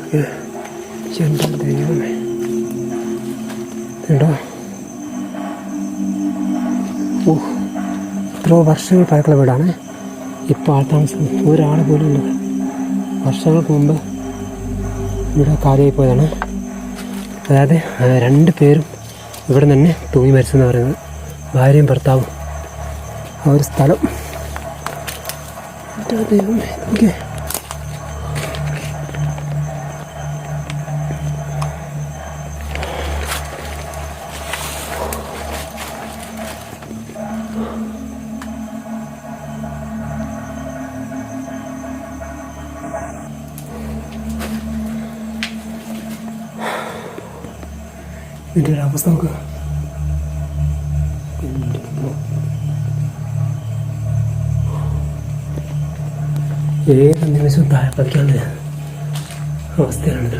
എൻ്റെ ദൈവമേ, കേട്ടോ എത്രയോ വർഷങ്ങൾ പഴക്കമുള്ള വീടാണ്. ഇപ്പോൾ ആൾത്താമസം ഒരാൾ പോലും ഇല്ല. വർഷങ്ങൾക്ക് മുമ്പ് ഇവിടെ കാര്യമായി പോയതാണ്. അതായത് 2 പേരും ഇവിടെ തന്നെ തൂങ്ങി മരിച്ചെന്ന് പറയുന്നത്, ഭാര്യയും ഭർത്താവും. ആ ഒരു സ്ഥലം ദൈവമേ ഓക്കെ. ഇതിൻ്റെ ഒരു അവസ്ഥ നോക്കുക. ഏത് നിമിഷവും താഴെ പതിക്കാനുള്ള അവസ്ഥയാണിത്.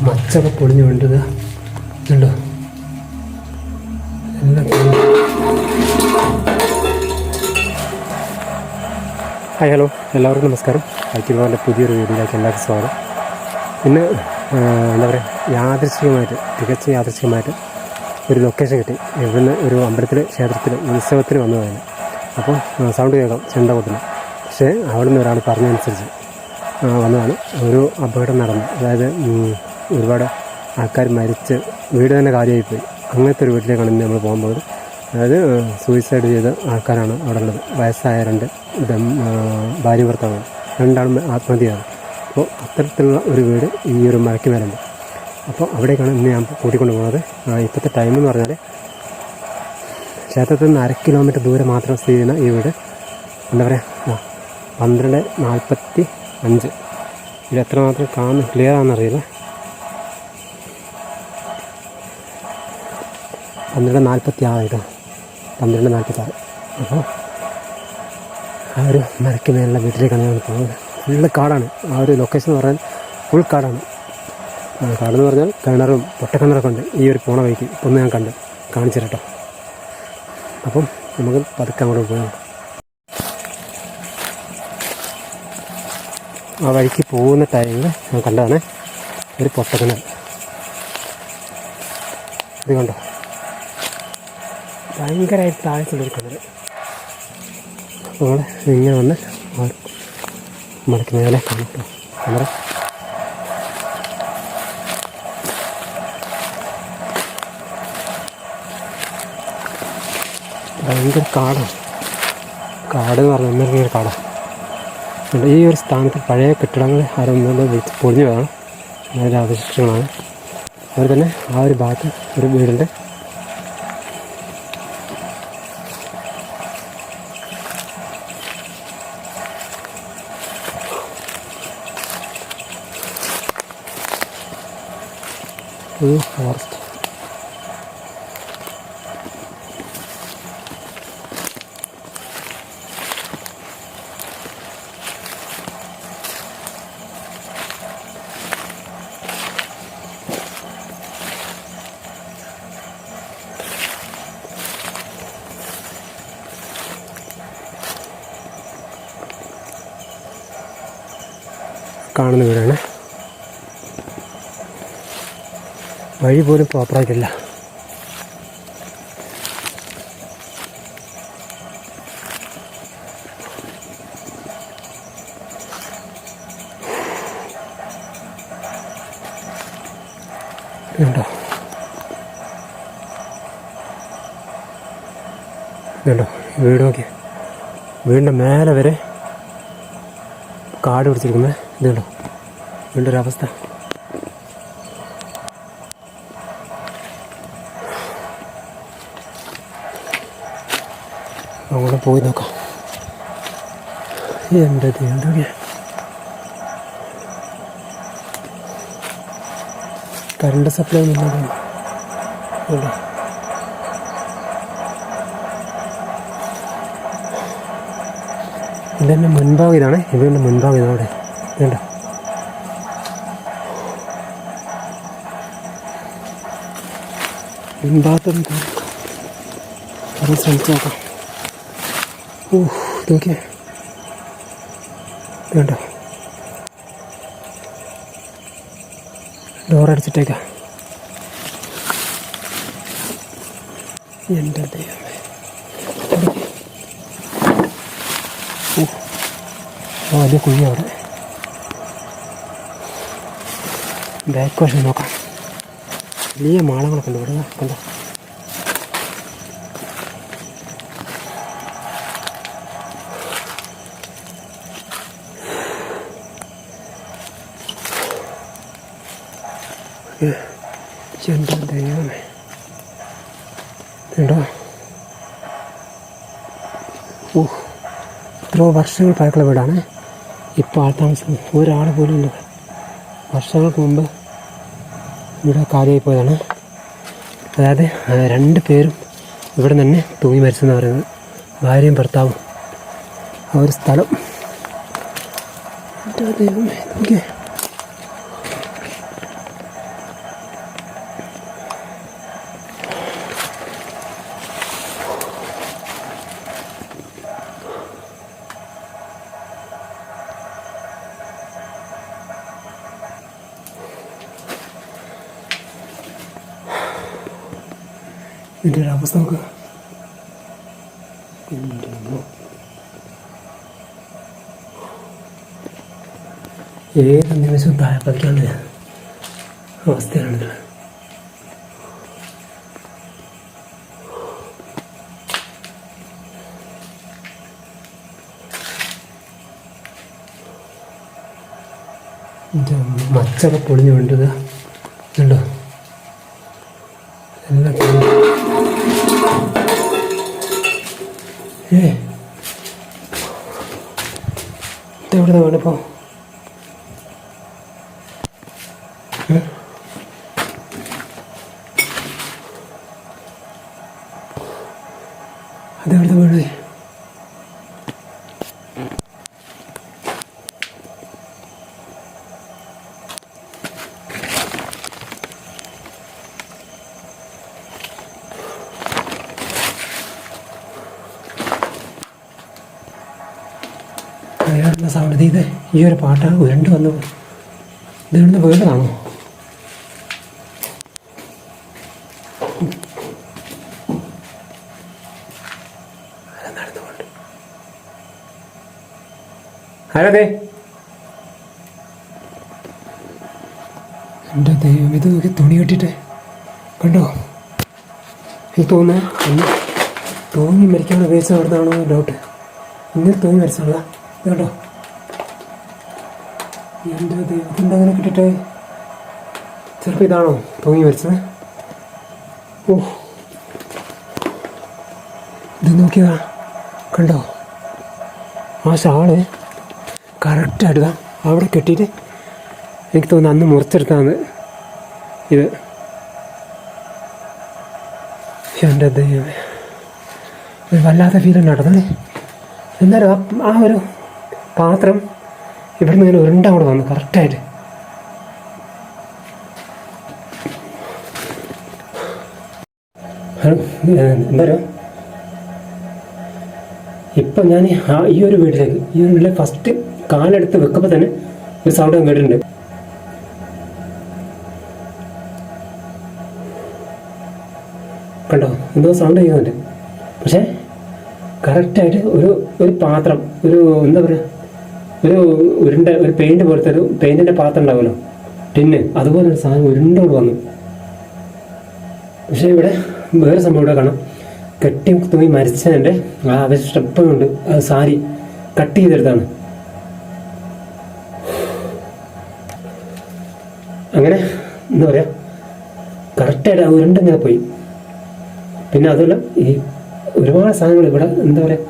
മച്ചൊക്കെ പൊളിഞ്ഞു വേണ്ടത് ഉണ്ടോ? എല്ലാം ഹായ് ഹലോ, എല്ലാവർക്കും നമസ്കാരം. ഹൈക്കിംഗ് പുതിയൊരു വീഡിയോയിലേക്ക് എല്ലാവർക്കും സ്വാഗതം. ഇന്ന് എന്താ പറയുക, തികച്ചും യാദൃശ്ചികമായിട്ട് ഒരു ലൊക്കേഷൻ കിട്ടി. ഇവിടുന്ന് ഒരു അമ്പലത്തിൽ, ക്ഷേത്രത്തിൽ ഉത്സവത്തിന് വന്നതാണ്. അപ്പോൾ സൗണ്ട് കേൾക്കാം, ചെണ്ട കൊട്ടുന്നു. പക്ഷേ അവിടെ നിന്ന് ഒരാൾ പറഞ്ഞതനുസരിച്ച് വന്നതാണ്. ഒരു അപകടം നടന്നു. അതായത് ഒരുപാട് ആൾക്കാർ മരിച്ച് വീട് തന്നെ കാര്യമായിപ്പോയി. അങ്ങനത്തെ ഒരു വീട്ടിലേക്കാണ് ഇന്ന് നമ്മൾ പോകാൻ പോകുന്നത്. അതായത് സൂയിസൈഡ് ചെയ്ത ആൾക്കാരാണ് അവിടെ ഉള്ളത്. വയസ്സായ 2 ഭാര്യ ഭർത്താവാണ്. 2 ആളും ആത്മഹത്യയാണ്. അപ്പോൾ അത്തരത്തിലുള്ള ഒരു വീട് ഈ ഒരു മലയ്ക്ക് മേലുണ്ട്. അപ്പോൾ അവിടേക്കാണ് ഇന്ന് ഞാൻ കൂട്ടിക്കൊണ്ട് പോകുന്നത്. ഇപ്പോഴത്തെ ടൈം എന്ന് പറഞ്ഞാൽ ക്ഷേത്രത്തിൽ നിന്ന് 1/2 കിലോമീറ്റർ ദൂരെ മാത്രം സ്ഥിതി ചെയ്യുന്ന ഈ വീട് എന്താ പറയുക 12:45. ഇത് എത്രമാത്രം കാണുന്നു ക്ലിയർ ആണെന്നറിയില്ല. 12:46 ഇതാണ്, 12:46. അപ്പോൾ ആ ഒരു മരയ്ക്ക് മേലുള്ള വീട്ടിലേക്കാണ് ഞങ്ങൾ പോകുന്നത്. ഫുള്ള് കാടാണ്. ആ ഒരു ലൊക്കേഷൻ എന്ന് പറഞ്ഞാൽ ഫുൾ കാടാണ്. കാടെന്ന് പറഞ്ഞാൽ കിണറും പൊട്ടക്കിണറൊക്കെ ഉണ്ട് ഈ ഒരു പോണ വഴിക്ക്. ഇപ്പം ഒന്ന് ഞാൻ കാണിച്ചു തരട്ടോ. അപ്പം നമുക്ക് പതുക്കെ അങ്ങോട്ട് പോകാം. ആ വഴിക്ക് പോകുന്ന ടൈമിൽ ഞാൻ കണ്ടതാണ് ഒരു പൊട്ടക്കിണർ. ഇത് കണ്ടോ, ഭയങ്കരമായിട്ട് താഴ്ചയുള്ളൊരു കിണർ. നമ്മൾ ഇങ്ങനെ വന്ന് മലയ്ക്ക് മേലെ കാണട്ടോ കിണർ. ഭയങ്കര കാടാണ്. കാട് എന്ന് പറഞ്ഞാൽ ഒന്നര കാടാണ്. ഈ ഒരു സ്ഥാനത്ത് പഴയ കെട്ടിടങ്ങൾ ആരൊന്നും പൊളിഞ്ഞു വേണം. വളരെ അവശിഷ്ടങ്ങളാണ്. അതുപോലെ തന്നെ ആ ഒരു ഭാഗത്ത് ഒരു വീടുണ്ട്. ഫോറസ്റ്റ് കാണുന്ന വീടാണ്. വഴി പോലും പ്രോപ്പറായിട്ടില്ല. ഇതുണ്ടോ വീട് നോക്കി, വീടിൻ്റെ മേലെ വരെ കാട് പിടിച്ചിരിക്കുന്നത്. ഇതുണ്ടോ വീടിൻ്റെ ഒരവസ്ഥ. അങ്ങോട്ട് പോയി നോക്കാം. എൻ്റെ എന്തൊക്കെയാ കറണ്ട് സപ്ലൈ ഒന്നും ഇല്ല. ഇതെന്നെ മുൻഭാഗം ഇതാണ്. ഇവരുടെ മുൻഭാഗം ഇതോടെ വേണ്ട. ഭാഗത്തും ശ്രമിച്ചു നോക്കാം. നോക്കിയേ, വേണ്ട ഡോറടിച്ചിട്ടേക്കാം. എൻ്റെ ദൈവമേ, വലിയ കുഴി അവിടെ. ബാക്ക് വശം നോക്കാം. വലിയ മാളങ്ങളൊക്കെ ഉണ്ട് ഇവിടെ. കണ്ടോ, എൻ്റെ ദൈവമേ, ഉണ്ടോ? ഇത്രയോ വർഷങ്ങൾ പഴക്കമുള്ള വീടാണ്. ഇപ്പോൾ ആൾ താമസിക്കുന്നത് ഒരാൾ പോലും ഇല്ല. വർഷങ്ങൾക്ക് മുമ്പ് ഇവിടെ കാലിയായി പോയതാണ്. അതായത് 2 പേരും ഇവിടെ തന്നെ തൂങ്ങി മരിച്ചെന്ന് പറയുന്നത്, ഭാര്യയും ഭർത്താവും. ആ ഒരു സ്ഥലം ദൈവമേ, നോക്കിയേ. ഇതിൻ്റെ ഒരു അവസ്ഥ നോക്കുക. ഏത് നിമിഷവും താഴെ പതിക്കാനുള്ള അവസ്ഥയാണിത്. മച്ചൊക്കെ പൊളിഞ്ഞു വേണ്ടത് ഉണ്ടോ? എല്ലാം ഇതെവിടെ വേണിപ്പോ? അതെവിടുത്തെ വീട്? അയാളുടെ സൗണ്ട് ഇത് ഈ ഒരു പാട്ടാണ് ഉരുണ്ട് വന്നു. ഇതെവിടുന്ന് വീടാണോ? നടന്നുകൊണ്ട് ആരതെ? എൻ്റെ ദൈവം, ഇത് നോക്കി തുണി കെട്ടിട്ട് കണ്ടോ? എനിക്ക് തോന്നുന്നത് തൂങ്ങി മരിക്കാൻ ഉപയോഗിച്ച അവിടുന്നാണോ ഡൗട്ട്. ഇങ്ങനെ തൂങ്ങി മരിച്ചതാ കേട്ടോ. എൻ്റെ ദൈവത്തിൻ്റെ അങ്ങനെ കിട്ടിയിട്ട് ചിലപ്പോൾ ഇതാണോ തൂങ്ങി മരിച്ചത്? ഇത് നോക്കിയതാ കണ്ടോ? ആ ഷാള് കറക്റ്റായിട്ടാ അവിടെ കെട്ടിയിട്ട് എനിക്ക് തോന്നുന്നു അന്ന് മുറിച്ചെടുത്താണ് ഇത്. എൻ്റെ ദൈവമേ, ഒരു വല്ലാത്ത ഫീൽ നടന്നേ. എന്നാലും ആ ഒരു പാത്രം ഇവിടുന്ന് ഇങ്ങനെ ഉരുണ്ട കൂടെ വന്നു കറക്റ്റായിട്ട്. എന്താ പറയുക, ഇപ്പം ഞാൻ ഈ ഒരു വീട്ടിലേക്ക് ഫസ്റ്റ് കാലെടുത്ത് വെക്കുമ്പോൾ തന്നെ ഒരു സൗണ്ട് കേട്ടിട്ടുണ്ട്. കണ്ടോ, എന്തോ സൗണ്ട് ചെയ്യുന്നുണ്ട്. പക്ഷേ കറക്റ്റായിട്ട് ഒരു പാത്രം, ഒരു എന്താ പറയുക, ഒരു പെയിൻറ് പോലത്തെ ഒരു പെയിൻറ്റിൻ്റെ പാത്രം ഉണ്ടാവുമല്ലോ, ടിന്ന്, അതുപോലെ ഒരു സാധനം ഉരുണ്ടോട് വന്നു. പക്ഷേ ഇവിടെ വേറെ സംഭവം ഇവിടെ കാണാം. കെട്ടി തൂങ്ങി മരിച്ചതിൻ്റെ ആ അവശിഷ്ടം ഇപ്പോഴും ഉണ്ട്. അത് സാരി കട്ട് ചെയ്തെടുത്താണ്. അങ്ങനെ എന്താ പറയുക, കറക്റ്റായിട്ട് ആ ഉരുണ്ടിങ്ങനെ പോയി. പിന്നെ അതുമല്ല, ഈ ഒരുപാട് സാധനങ്ങൾ ഇവിടെ എന്താ പറയുക,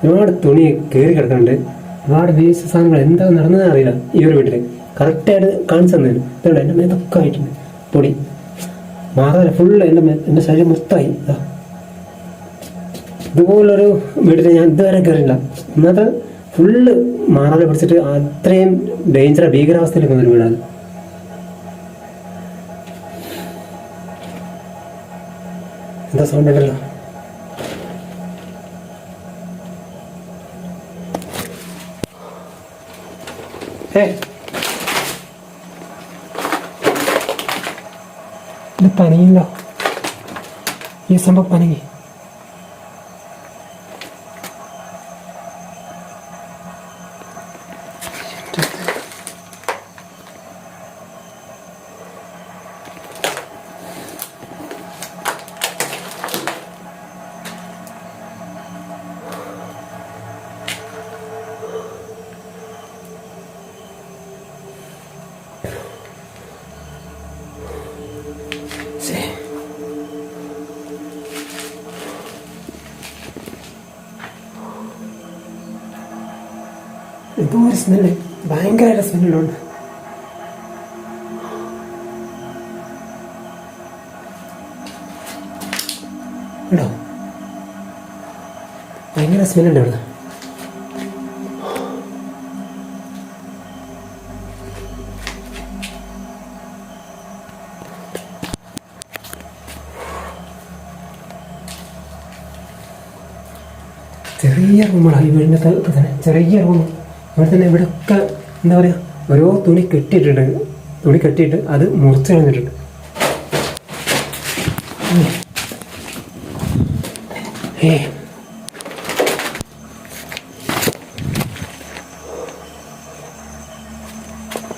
ഒരുപാട് തുണി കയറി കിടക്കുന്നുണ്ട്. ഒരുപാട് വേസ്റ്റ് സാധനങ്ങൾ എന്താ നടന്നതെന്ന് അറിയില്ല. ഈ ഒരു വീട്ടിൽ കറക്റ്റായിട്ട് കാണിച്ചു തന്നതിന് ഇതുകൊണ്ട് എൻ്റെ മേത്തൊക്കെ ആയിട്ടുണ്ട് പൊടി. മാറാതെ ഫുള്ള് എൻ്റെ ശരീരം മൊത്തമായി. ഇതുപോലൊരു വീട്ടിൽ ഞാൻ ഇതുവരെ കയറിയില്ല. ഒന്നത് ഫുള്ള് മാറാതെ പിടിച്ചിട്ട് അത്രയും ഭീകരാവസ്ഥയിലേക്ക് വന്നൊരു വീടാണ്. എന്താ സൗണ്ട് ഉണ്ടല്ലോ? ഇത് പനിയല്ലോ, ഈ സംഭവം പനി. എന്തോ ഒരു സ്മെല്ല്, ഭയങ്കരമായിട്ട് സ്മെല്ലുണ്ട്. കേട്ടോ, ഭയങ്കര സ്മെല്ലുണ്ട് ഇവിടെ. ചെറിയ റൂമാണ് ഈ വീടിൻ്റെ തന്നെ, ചെറിയ റൂം. ഇവിടെ തന്നെ ഇവിടെയൊക്കെ എന്താ പറയുക, ഓരോ തുണി കെട്ടിയിട്ട് അത് മുറിച്ച് കളഞ്ഞിട്ടുണ്ട്.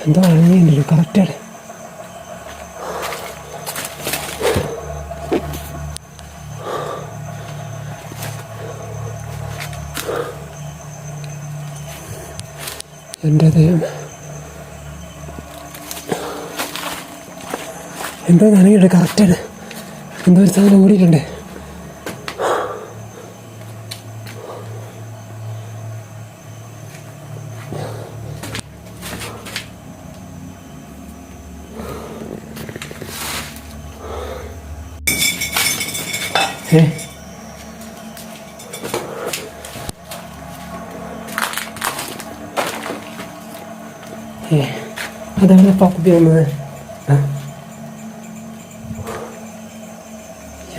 എന്തോ അണിയുണ്ടല്ലോ കറക്റ്റാണ്. എൻ്റെ ദൈവം, എന്തോ നനയുണ്ട് കറക്റ്റാണ്. എന്തോ ഒരു സാധനം ഓടിയിട്ടുണ്ട്. അതാണ് പകുതി വന്നത്.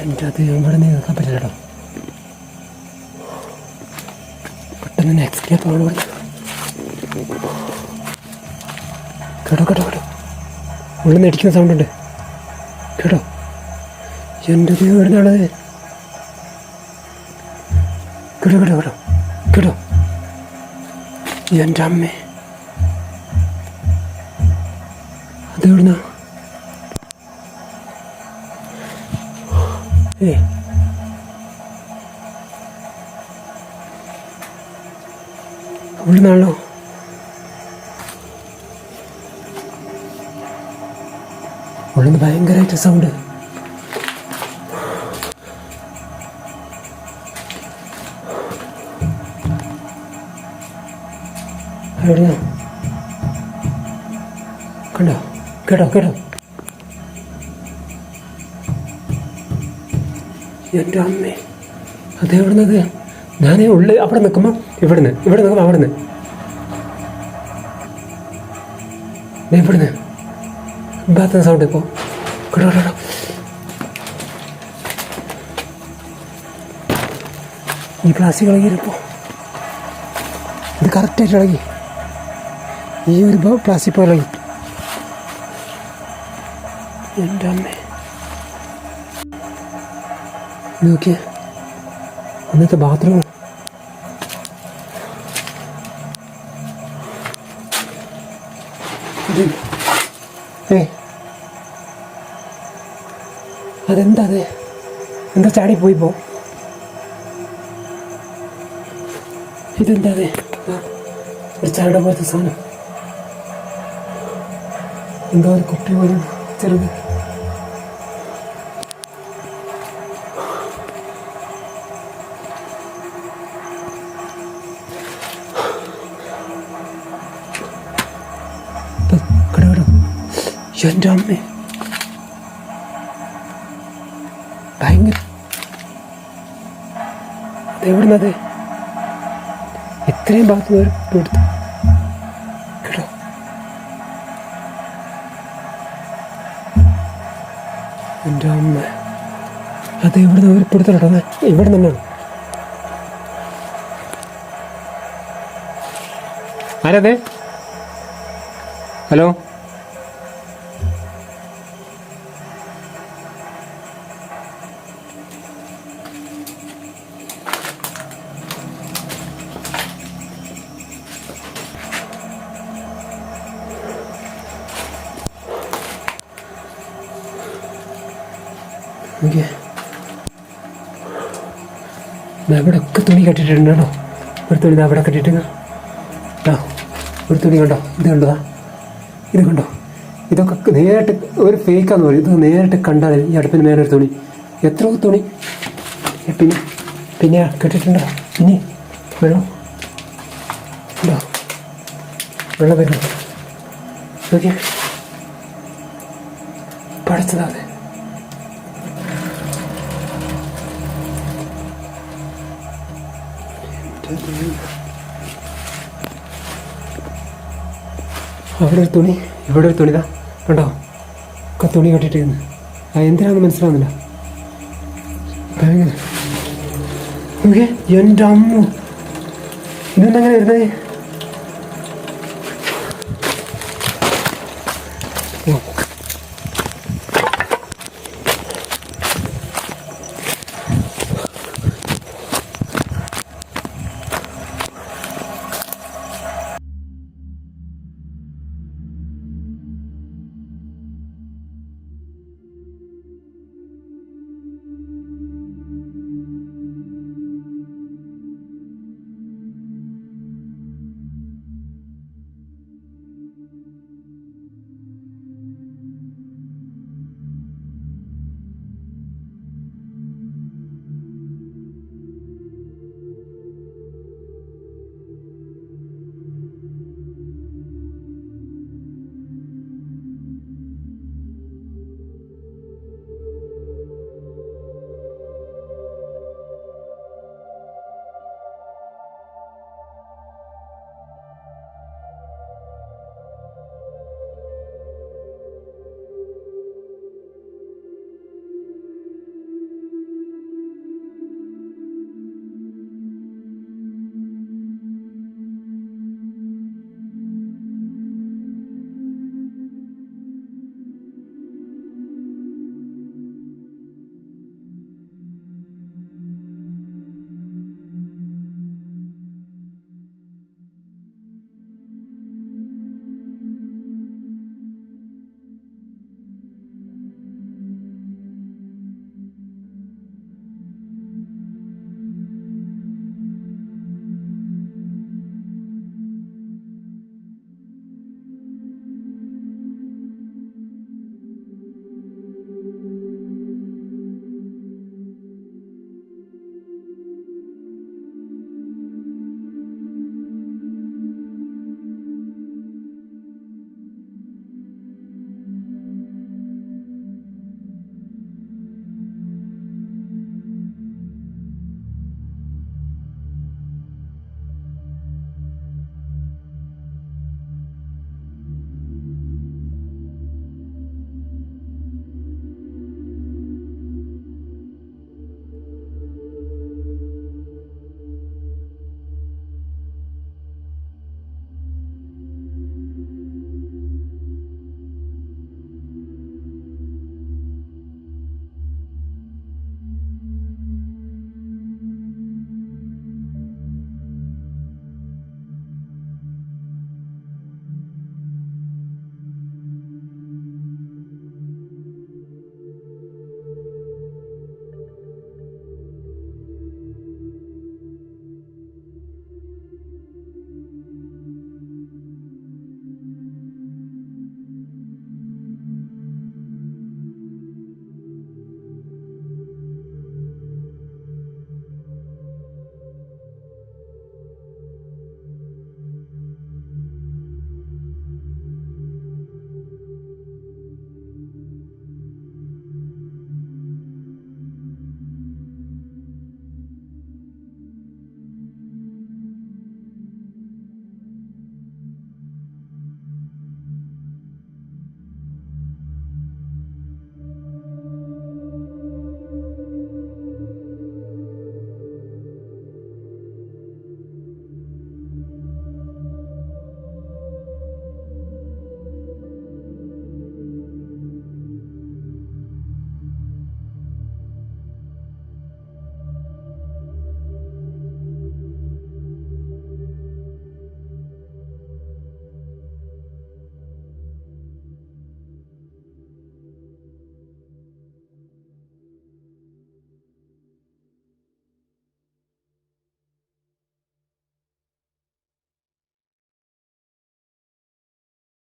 എൻ്റെ അത് ഇവിടെ നിന്ന് നിൽക്കാൻ പറ്റില്ലട്ടോ. പെട്ടെന്ന് തന്നെ എക്സ്കേപ്പ് ആവണം. കേട്ടോ, ഉള്ളിൽ നിന്ന് അടിക്കുന്ന സൗണ്ട് ഉണ്ട് കേട്ടോ. എൻ്റെ ദൈവം എവിടുന്നാണത്? കേട്ടോ എൻ്റെ അമ്മേ, അതെവിടുന്നാ? ഇവിടുന്നാണല്ലോ. ഉള്ളിന്ന് ഭയങ്കരമായിട്ട് സൗണ്ട്. എവിടെയാ? കേട്ടോ എൻ്റെ അമ്മേ, അതെവിടുന്നത്? ഞാനേ ഉള്ളിൽ അവിടെ നിൽക്കുമ്പോൾ ഇവിടെ നിൽക്കുമ്പോൾ അവിടെ നിന്ന് ഇവിടുന്ന് ബാത്തുന്ന സൗണ്ട്. ഇപ്പോൾ കേട്ടോ, ഈ പ്ലാസ്റ്റിക് ഇളകിയിരിപ്പോൾ ഇത് കറക്റ്റായിട്ട് ഇളകി. ഈ ഒരു പ്ലാസ്റ്റിക് ഇപ്പോൾ ഇളകി. എൻ്റെ അമ്മേ, നോക്കിയേ അന്നത്തെ ബാത്റൂം. അതെന്താ? എന്താ ചാടിപ്പോയിപ്പോ? ഇതെന്താ? ഒരു ചാട പോലത്തെ സാധനം, എന്തോ ഒരു കുട്ടി പോലും ചെറുത്. എൻ്റെ അമ്മേ, ഭയങ്കര. അതെവിടുന്നത്? ഇത്രയും ഭാഗത്ത് എടുത്തു കേട്ടോ. എൻ്റെ അമ്മ, അത് ഇവിടെ നിന്ന് പിടുത്തട്ടോ, ഇവിടെ തന്നെയാണ്. ആരതെ? ഹലോ, ഇവിടെ ഒക്കെ തുണി കെട്ടിട്ടുണ്ട് കേട്ടോ. ഒരു തുണി അവിടെ കെട്ടിയിട്ട് കേട്ടോ. ഒരു തുണി കണ്ടോ, ഇത് കണ്ടോ, ഇത് കണ്ടോ, ഇതൊക്കെ നേരിട്ട് ഒരു ഫേക്കാന്ന് പറയും. ഇത് നേരിട്ട് കണ്ടാൽ ഈ അടുപ്പിന് മേലെ ഒരു തുണി, എത്രയോ തുണി പിന്നെ കെട്ടിട്ടുണ്ടോ. ഇനി വെള്ളം ഉണ്ടോ, വെള്ളം വരുന്നു നോക്കിയാ പഠിച്ചതാണ്. അവിടെ ഒരു തുണി, ഇവിടെ ഒരു തുണിതാ കണ്ടോ, ഒക്കെ തുണി കെട്ടിട്ടിരുന്നു. എന്തിനാണെന്ന് മനസ്സിലാവുന്നില്ല. എൻ്റെ അമ്മ, ഇതെന്തെങ്ങനെ വരുന്നത്?